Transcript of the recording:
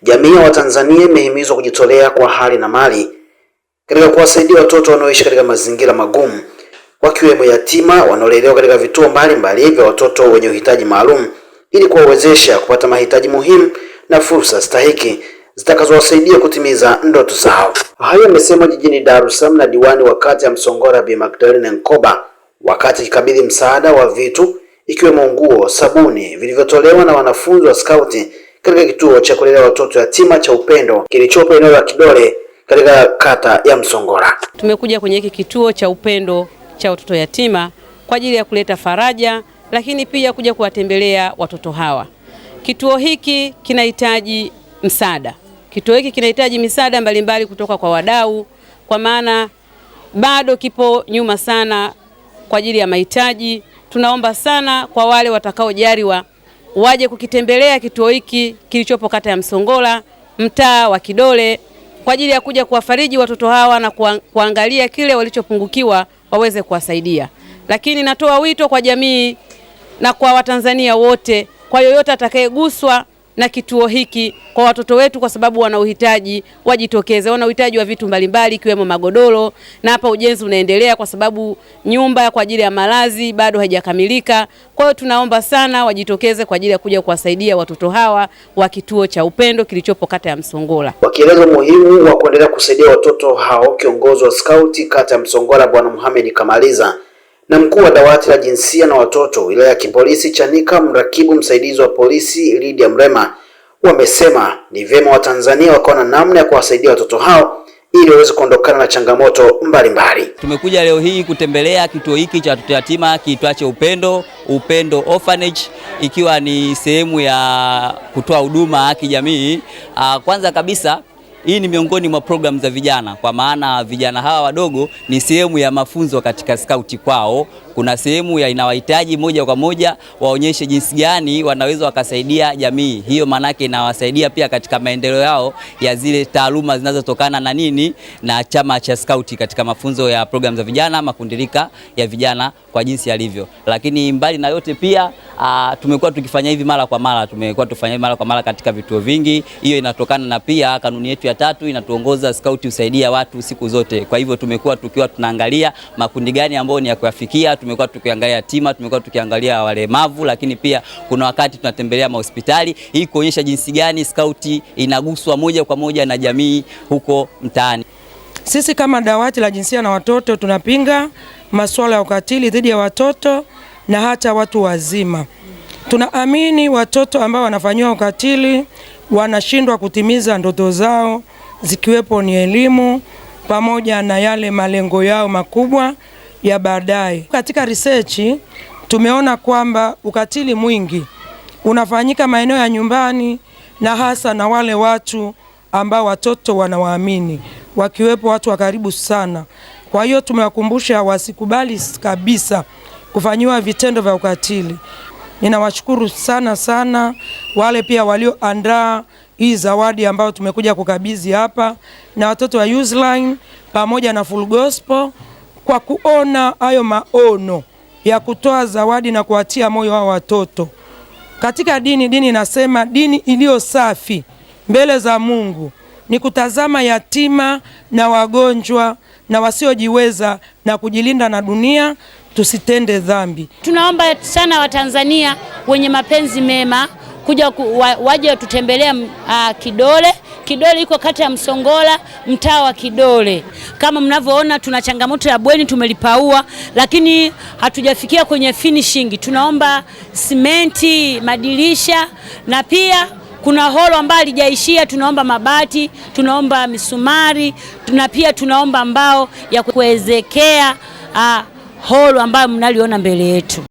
Jamii ya Watanzania imehimizwa kujitolea kwa hali na mali katika kuwasaidia watoto wanaoishi katika mazingira magumu, wakiwemo yatima wanaolelewa katika vituo mbalimbali vya watoto wenye uhitaji maalum, ili kuwawezesha kupata mahitaji muhimu na fursa stahiki zitakazowasaidia kutimiza ndoto zao. Hayo yamesemwa jijini Dar es Salaam na diwani wa kata ya Msongola Bi Magdalene Nkoba wakati akikabidhi msaada wa vitu ikiwemo nguo, sabuni vilivyotolewa na wanafunzi wa skauti katika kituo cha kulelea watoto yatima cha Upendo kilichopo eneo la Kidole katika kata ya Msongola. Tumekuja kwenye hiki kituo cha Upendo cha watoto yatima kwa ajili ya kuleta faraja, lakini pia kuja kuwatembelea watoto hawa. Kituo hiki kinahitaji msaada. Kituo hiki kinahitaji misaada mbalimbali kutoka kwa wadau, kwa maana bado kipo nyuma sana kwa ajili ya mahitaji. Tunaomba sana kwa wale watakaojaliwa waje kukitembelea kituo hiki kilichopo kata ya Msongola, mtaa wa Kidole, kwa ajili ya kuja kuwafariji watoto hawa na kuangalia kile walichopungukiwa waweze kuwasaidia. Lakini natoa wito kwa jamii na kwa Watanzania wote, kwa yoyote atakayeguswa na kituo hiki kwa watoto wetu, kwa sababu wana uhitaji, wajitokeze. Wana uhitaji wa vitu mbalimbali ikiwemo magodoro, na hapa ujenzi unaendelea kwa sababu nyumba kwa ajili ya malazi bado haijakamilika. Kwa hiyo tunaomba sana wajitokeze kwa ajili ya kuja kuwasaidia watoto hawa wa kituo cha Upendo kilichopo kata ya Msongola. Wakieleza umuhimu wa kuendelea kusaidia watoto hao, kiongozi wa skauti kata ya Msongola Bwana Muhammad Kamaliza na mkuu wa dawati la jinsia na watoto wilaya ya kipolisi Chanika, mrakibu msaidizi wa polisi Lydia Mrema, wamesema ni vyema Watanzania wakaona namna ya kuwasaidia watoto hao ili waweze kuondokana na changamoto mbalimbali. Tumekuja leo hii kutembelea kituo hiki cha watoto yatima kiitwacho Upendo Orphanage, ikiwa ni sehemu ya kutoa huduma kijamii. Kwanza kabisa, hii ni miongoni mwa programu za vijana, kwa maana vijana hawa wadogo ni sehemu ya mafunzo katika skauti kwao. Kuna sehemu ya inawahitaji moja kwa moja waonyeshe jinsi gani wanaweza wakasaidia jamii. Hiyo manake inawasaidia pia katika maendeleo yao ya zile taaluma zinazotokana na nini na chama cha skauti katika mafunzo ya programu za vijana, makundilika ya vijana kwa jinsi yalivyo. Lakini mbali na yote pia tumekuwa tukifanya hivi mara kwa mara katika vituo vingi. Hiyo inatokana na pia kanuni yetu ya 3 inatuongoza skauti usaidia watu siku zote. Kwa hivyo tumekuwa tunaangalia makundi gani ambayo ni ya kuyafikia. Tumekuwa tukiangalia yatima, tumekuwa tukiangalia walemavu, lakini pia kuna wakati tunatembelea mahospitali ili kuonyesha jinsi gani skauti inaguswa moja kwa moja na jamii huko mtaani. Sisi kama dawati la jinsia na watoto tunapinga masuala ya ukatili dhidi ya watoto na hata watu wazima. Tunaamini watoto ambao wanafanywa ukatili wanashindwa kutimiza ndoto zao, zikiwepo ni elimu pamoja na yale malengo yao makubwa ya baadaye. Katika research tumeona kwamba ukatili mwingi unafanyika maeneo ya nyumbani, na hasa na wale watu ambao watoto wanawaamini, wakiwepo watu wa karibu sana. Kwa hiyo tumewakumbusha wasikubali kabisa kufanyiwa vitendo vya ukatili. Ninawashukuru sana wale pia walioandaa hii zawadi ambayo tumekuja kukabidhi hapa, na watoto wa Useline pamoja na Full Gospel, kwa kuona hayo maono ya kutoa zawadi na kuwatia moyo wa watoto. Katika dini inasema dini iliyo safi mbele za Mungu ni kutazama yatima na wagonjwa na wasiojiweza na kujilinda na dunia, tusitende dhambi. Tunaomba sana Watanzania wenye mapenzi mema kuja waje tutembelea Kidole. Kidole iko kata ya Msongola, mtaa wa Kidole. Kama mnavyoona tuna changamoto ya bweni, tumelipaua lakini hatujafikia kwenye finishing. Tunaomba simenti, madirisha, na pia kuna holo ambayo halijaishia. Tunaomba mabati, tunaomba misumari, na pia tunaomba mbao ya kuwezekea holo ambayo mnaliona mbele yetu.